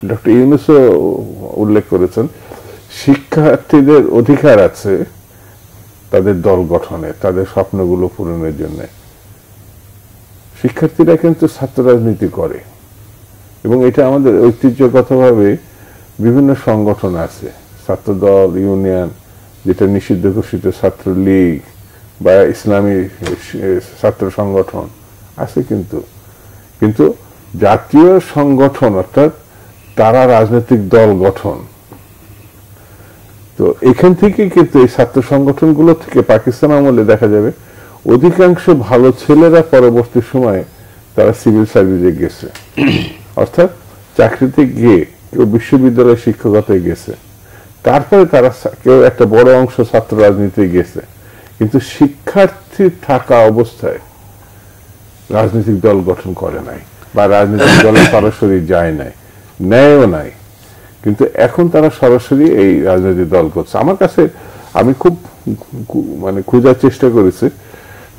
Doctor ইউনূসও উল্লেখ করেছেন, শিক্ষার্থীদের অধিকার আছে তাদের দল গঠনে, তাদের স্বপ্নগুলো পূরণের জন্য। শিক্ষার্থীরা কিন্তু ছাত্র রাজনীতি করে, এবং এটা আমাদের ঐতিহ্যগতভাবে বিভিন্ন সংগঠন আছে, ছাত্রদল, ইউনিয়ন, যেটা নিষিদ্ধ ঘোষিত ছাত্রলীগ বা ইসলামী ছাত্র সংগঠন আছে, কিন্তু জাতীয় সংগঠন অর্থাৎ তারা রাজনৈতিক দল গঠন। তো এখান থেকে কিন্তু এই ছাত্র সংগঠনগুলো থেকে পাকিস্তান আমলে দেখা যাবে অধিকাংশ ভালো ছেলেরা পরবর্তী সময়ে তারা সিভিল সার্ভিসে গেছে, অর্থাৎ চাকরিতে গিয়ে কেউ বিশ্ববিদ্যালয় শিক্ষকতায় গেছে, তারপরে তারা কেউ একটা বড় অংশ ছাত্র রাজনীতিতে গেছে, কিন্তু শিক্ষার্থী থাকা অবস্থায় রাজনৈতিক দল গঠন করে নাই বা রাজনৈতিক দলে সরাসরি যায় নাই, ন্যায়ও নাই। কিন্তু এখন তারা সরাসরি এই রাজনৈতিক দল করছে। আমার কাছে আমি খুব খোঁজার চেষ্টা করেছি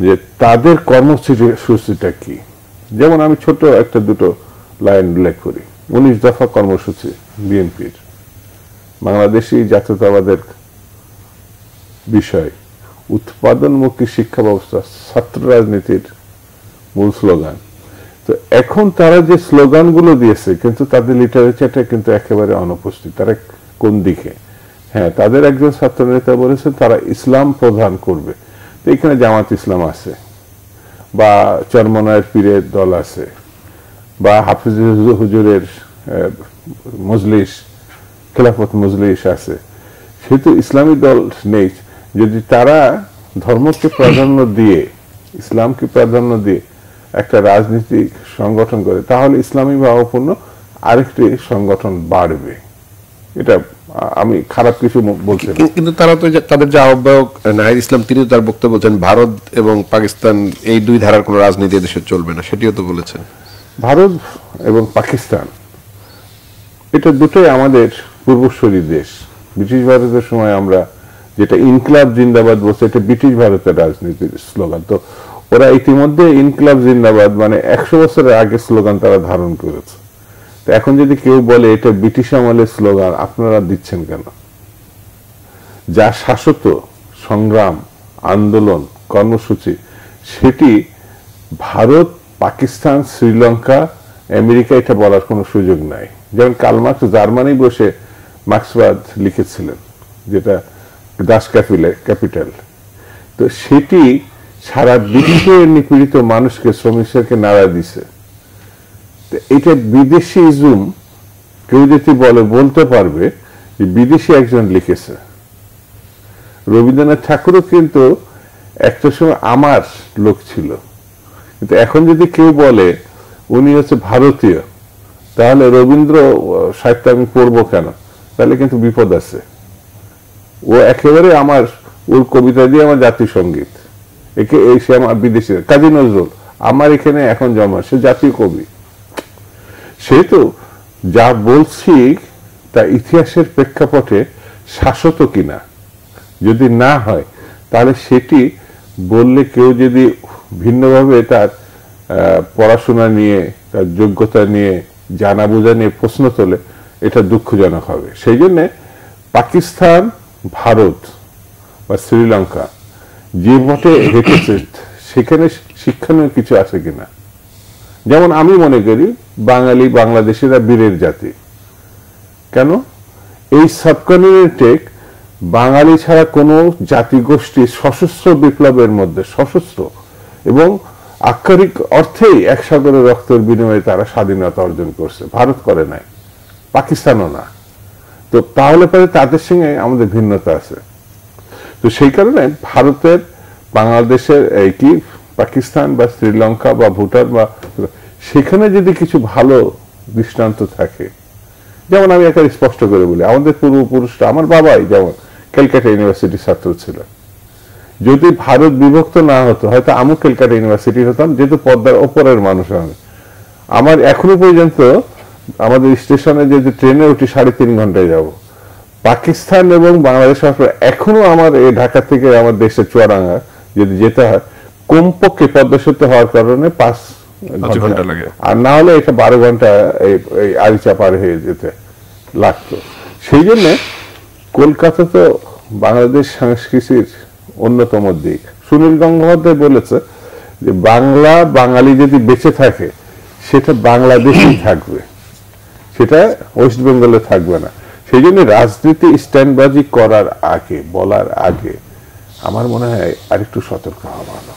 যে তাদের কর্মসূচিটা কি। যেমন আমি ছোট একটা দুটো লাইন উল্লেখ করি। 19 দফা কর্মসূচি বিএনপির, বাংলাদেশি জাতীয়তাবাদের বিষয়, উৎপাদনমুখী শিক্ষা ব্যবস্থা ছাত্র রাজনীতির মূল স্লোগান। তো এখন তারা যে স্লোগানগুলো দিয়েছে, কিন্তু তাদের লিটারেচারটা কিন্তু একেবারে অনুপস্থিত। তারা কোন দিকে? হ্যাঁ, তাদের একজন ছাত্র নেতা বলেছেন তারা ইসলাম প্রধান করবে। তো এখানে জামাত ইসলাম আছে, বা চরমনায়ের পীরের দল আছে, বা হাফিজ হুজুরের মজলিস, খেলাফত মজলিস আছে, সেহেতু ইসলামী দল নেই। যদি তারা ধর্মকে প্রাধান্য দিয়ে, ইসলামকে প্রাধান্য দিয়ে একটা রাজনীতিক সংগঠন করে, তাহলে ইসলামী ভাবপূর্ণ আরেকটি সংগঠন বাড়বে। এটা আমি খারাপ কিছু বলছি না, কিন্তু তারা তো তাদের যে আহ্বায়ক নাহিদ ইসলাম, তিনি তার বক্তব্য বলছেন ভারত এবং পাকিস্তান এই দুই ধারার কোন রাজনীতি দেশে চলবে না, সেটিও তো বলেছেন। ভারত এবং পাকিস্তান এটা দুটোই আমাদের পূর্বসূরি দেশ। ব্রিটিশ ভারতের সময় আমরা যেটা ইনকলাব জিন্দাবাদ বলছে, এটা ব্রিটিশ ভারতের রাজনীতির স্লোগান। তো ওরা ইতিমধ্যে ইনকলাব জিন্দাবাদ 100 বছরের আগে স্লোগান তারা ধারণ করেছে। তো এখন যদি কেউ বলে এটা ব্রিটিশ আমলের স্লোগান, আপনারা দিচ্ছেন কেন? যা শাশ্বত সংগ্রাম, আন্দোলন, কর্মসূচি, সেটি ভারত, পাকিস্তান, শ্রীলঙ্কা, আমেরিকা এটা বলার কোনো সুযোগ নাই। যেমন কার্ল মার্কস জার্মানি বসে মার্ক্সবাদ লিখেছিলেন, যেটা দাস ক্যাপিটাল। তো সেটি সারা বিশ্বে নিপীড়িত মানুষকে, শ্রমিককে নাড়া দিছে। এটা বিদেশি ইজম কেউ যদি বলতে পারবে যে বিদেশি একজন লিখেছে। রবীন্দ্রনাথ ঠাকুরও কিন্তু একটা সময় আমার লোক ছিল, কিন্তু এখন যদি কেউ বলে উনি হচ্ছে ভারতীয়, তাহলে রবীন্দ্র সাহিত্য আমি পড়বো কেন? তাহলে কিন্তু বিপদ আছে। ও একেবারে আমার, ওর কবিতা দিয়ে আমার জাতীয় সঙ্গীত, একে সে আমার বিদেশি। কাজী নজরুল আমার এখানে এখন জন্ম, সে জাতীয় কবি। সেহেতু যা বলছি তা ইতিহাসের প্রেক্ষাপটে শাশ্বত কিনা, যদি না হয় তাহলে সেটি বললে কেউ যদি ভিন্নভাবে তার পড়াশোনা নিয়ে, তার যোগ্যতা নিয়ে, জানা বোঝা নিয়ে প্রশ্ন তোলে, এটা দুঃখজনক হবে। সেই জন্য পাকিস্তান, ভারত বা শ্রীলঙ্কা যে পথে হেঁটেছে, সেখানে শিক্ষণীয় কিছু আছে কিনা। যেমন আমি মনে করি বাংলাদেশিরা বীরের জাতি। কেন? এই সাবকন্টিনেন্টে বাঙালি ছাড়া কোনো জাতিগোষ্ঠী সশস্ত্র বিপ্লবের মধ্যে, সশস্ত্র এবং আক্ষরিক অর্থেই এক সাগরের রক্তের বিনিময়ে তারা স্বাধীনতা অর্জন করছে। ভারত করে নাই, পাকিস্তানও না। তো তাহলে পরে তাদের সঙ্গে আমাদের ভিন্নতা আছে। তো সেই কারণে ভারতের, বাংলাদেশের, এই কি পাকিস্তান বা শ্রীলঙ্কা বা ভুটান বা সেখানে যদি কিছু ভালো দৃষ্টান্ত থাকে, যেমন আমি একটা স্পষ্ট করে বলি, আমাদের পূর্বপুরুষরা, আমার বাবাই যেমন ক্যালকাটা ইউনিভার্সিটির ছাত্র ছিল। যদি ভারত বিভক্ত না হতো, হয়তো আমি ক্যালকাটা ইউনিভার্সিটি হতাম, যেহেতু পদ্মার ওপরের মানুষ আমি। আমার এখনো পর্যন্ত আমাদের স্টেশনে যদি ট্রেনে উঠি 3.5 ঘন্টায় যাব। পাকিস্তান এবং বাংলাদেশ এখনো আমার এই ঢাকা থেকে আমার দেশে চুয়াডাঙ্গা যদি যেতে হয়, কমপক্ষে পদ্মা সেতু হওয়ার কারণে 5 ঘন্টা লাগে। আর না হলে এটা 12 ঘন্টা এই আরিচা পার হয়ে যেতে লাগতো। সেই জন্য কলকাতা তো বাংলাদেশ সংস্কৃতির অন্যতম দিক। সুনীল গঙ্গোপাধ্যায় বলেছে যে বাংলা বাঙালি যদি বেঁচে থাকে সেটা বাংলাদেশেই থাকবে, সেটা ওয়েস্ট বেঙ্গলে থাকবে না। সেই জন্য রাজনীতি স্ট্যান্ডবাজি করার আগে, বলার আগে আমার মনে হয় আরেকটু সতর্ক হওয়া ভালো।